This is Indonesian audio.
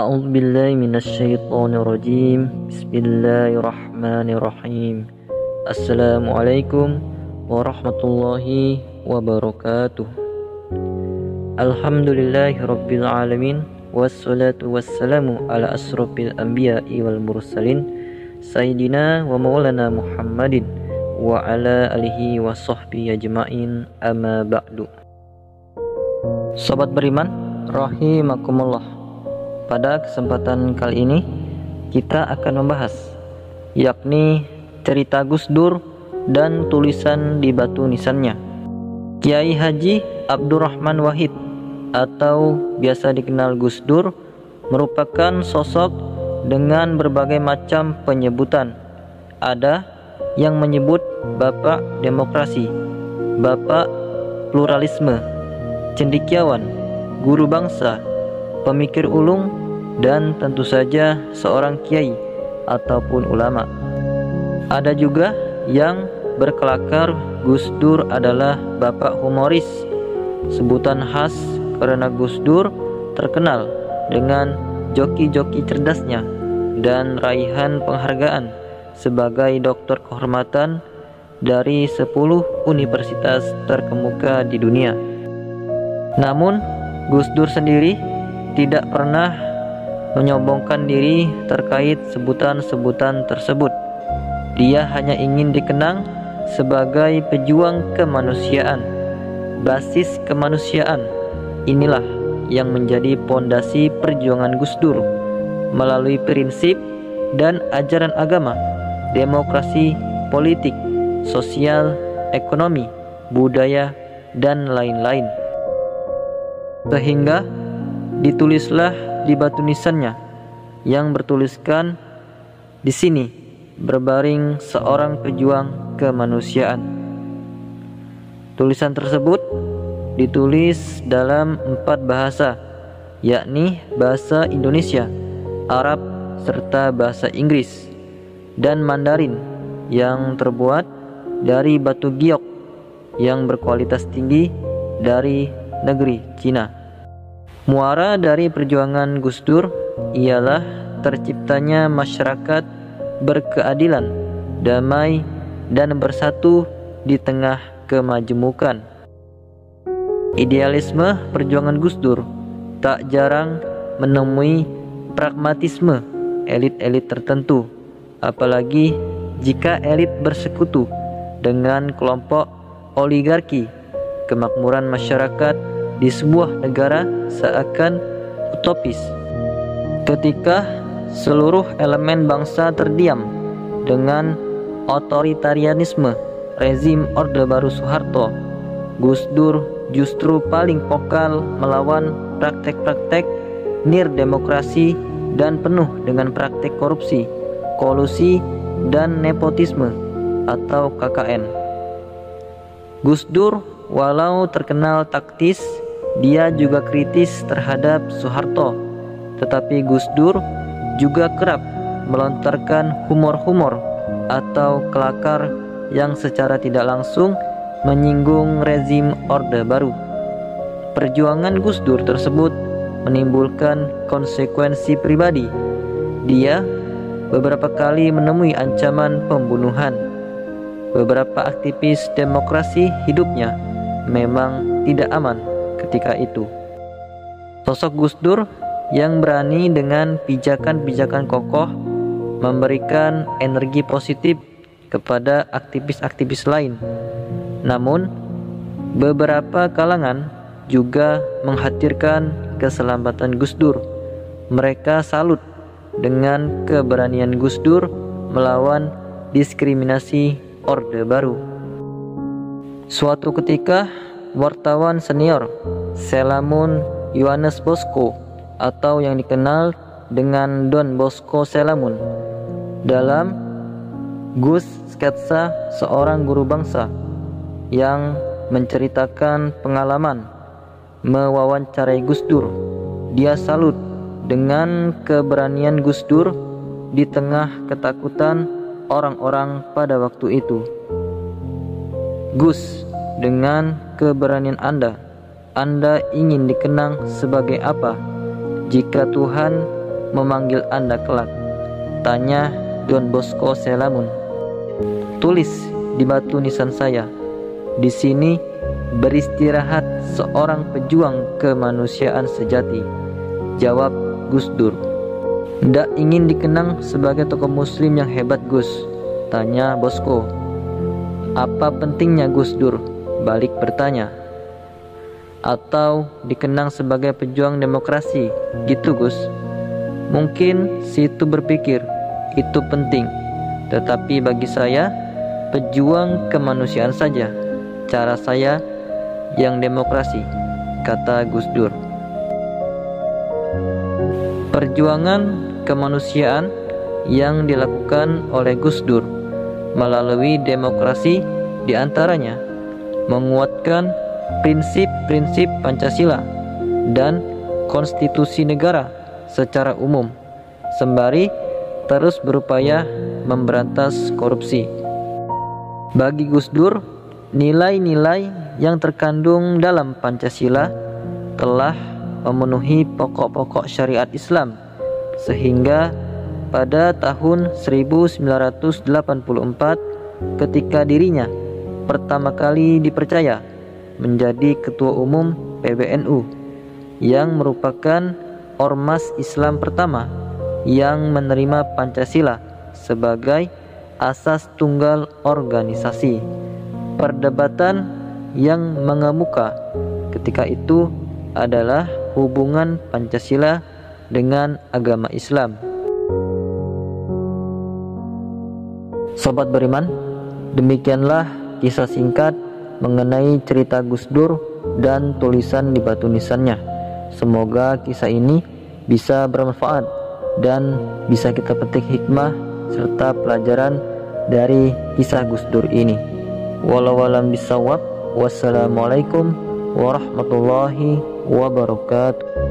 A'udzu billahi minasyaitonir rajim. Bismillahirrahmanirrahim. Assalamualaikum warahmatullahi wabarakatuh. Alhamdulillahirabbil alamin wassalatu wassalamu ala asrofil anbiya'i wal mursalin sayyidina wa maulana Muhammadin wa ala alihi wa sahbihi ajma'in, amma ba'du. Sobat beriman rahimakumullah. Pada kesempatan kali ini kita akan membahas yakni cerita Gus Dur dan tulisan di batu nisannya. Kiai Haji Abdurrahman Wahid atau biasa dikenal Gus Dur merupakan sosok dengan berbagai macam penyebutan. Ada yang menyebut Bapak Demokrasi, Bapak Pluralisme, cendekiawan, guru bangsa, pemikir ulung, dan tentu saja seorang kiai ataupun ulama. Ada juga yang berkelakar Gus Dur adalah Bapak Humoris, sebutan khas karena Gus Dur terkenal dengan joki-joki cerdasnya dan raihan penghargaan sebagai doktor kehormatan dari 10 universitas terkemuka di dunia. Namun Gus Dur sendiri tidak pernah menyombongkan diri terkait sebutan-sebutan tersebut. Dia hanya ingin dikenang sebagai pejuang kemanusiaan. Basis kemanusiaan inilah yang menjadi pondasi perjuangan Gus Dur melalui prinsip dan ajaran agama, demokrasi, politik, sosial, ekonomi, budaya, dan lain-lain. Sehingga ditulislah di batu nisannya yang bertuliskan di sini berbaring seorang pejuang kemanusiaan. Tulisan tersebut ditulis dalam 4 bahasa, yakni bahasa Indonesia, Arab, serta bahasa Inggris dan Mandarin, yang terbuat dari batu giok yang berkualitas tinggi dari negeri Cina. Muara dari perjuangan Gus Dur ialah terciptanya masyarakat berkeadilan, damai, dan bersatu di tengah kemajemukan. Idealisme perjuangan Gus Dur tak jarang menemui pragmatisme elit-elit tertentu, apalagi jika elit bersekutu dengan kelompok oligarki. Kemakmuran masyarakat di sebuah negara seakan utopis ketika seluruh elemen bangsa terdiam dengan otoritarianisme rezim Orde Baru Soeharto. Gus Dur justru paling vokal melawan praktek-praktek nirdemokrasi dan penuh dengan praktek korupsi, kolusi, dan nepotisme atau KKN. Gus Dur walau terkenal taktis, dia juga kritis terhadap Soeharto, tetapi Gus Dur juga kerap melontarkan humor-humor atau kelakar yang secara tidak langsung menyinggung rezim Orde Baru. Perjuangan Gus Dur tersebut menimbulkan konsekuensi pribadi. Dia beberapa kali menemui ancaman pembunuhan. Beberapa aktivis demokrasi hidupnya memang tidak aman ketika itu. Sosok Gus Dur yang berani dengan pijakan-pijakan kokoh memberikan energi positif kepada aktivis-aktivis lain. Namun, beberapa kalangan juga mengkhawatirkan keselamatan Gus Dur. Mereka salut dengan keberanian Gus Dur melawan diskriminasi Orde Baru. Suatu ketika, wartawan senior Selamun Yohanes Bosco atau yang dikenal dengan Don Bosco Selamun dalam Gus Sketsa Seorang Guru Bangsa yang menceritakan pengalaman mewawancarai Gus Dur. Dia salut dengan keberanian Gus Dur di tengah ketakutan orang-orang pada waktu itu. Gus, dengan keberanian Anda ingin dikenang sebagai apa? Jika Tuhan memanggil Anda kelak? Tanya Don Bosco Selamun. Tulis di batu nisan saya, di sini beristirahat seorang pejuang kemanusiaan sejati. Jawab Gus Dur. Ndak ingin dikenang sebagai tokoh muslim yang hebat, Gus? Tanya Bosco. Apa pentingnya Gus Dur? Balik bertanya. Atau dikenang sebagai pejuang demokrasi, gitu Gus? Mungkin situ berpikir itu penting, tetapi bagi saya pejuang kemanusiaan saja. Cara saya yang demokrasi, kata Gus Dur. Perjuangan kemanusiaan yang dilakukan oleh Gus Dur melalui demokrasi diantaranya menguatkan prinsip-prinsip Pancasila dan konstitusi negara secara umum, sembari terus berupaya memberantas korupsi. Bagi Gus Dur, nilai-nilai yang terkandung dalam Pancasila telah memenuhi pokok-pokok syariat Islam, sehingga pada tahun 1984 ketika dirinya pertama kali dipercaya menjadi Ketua Umum PBNU, yang merupakan ormas Islam pertama yang menerima Pancasila sebagai asas tunggal organisasi. Perdebatan yang mengemuka ketika itu adalah hubungan Pancasila dengan agama Islam. Sobat beriman, demikianlah kisah singkat mengenai cerita Gus Dur dan tulisan di batu nisannya. Semoga kisah ini bisa bermanfaat dan bisa kita petik hikmah serta pelajaran dari kisah Gus Dur ini. Wallahu a'lam bishawab. Wassalamualaikum warahmatullahi wabarakatuh.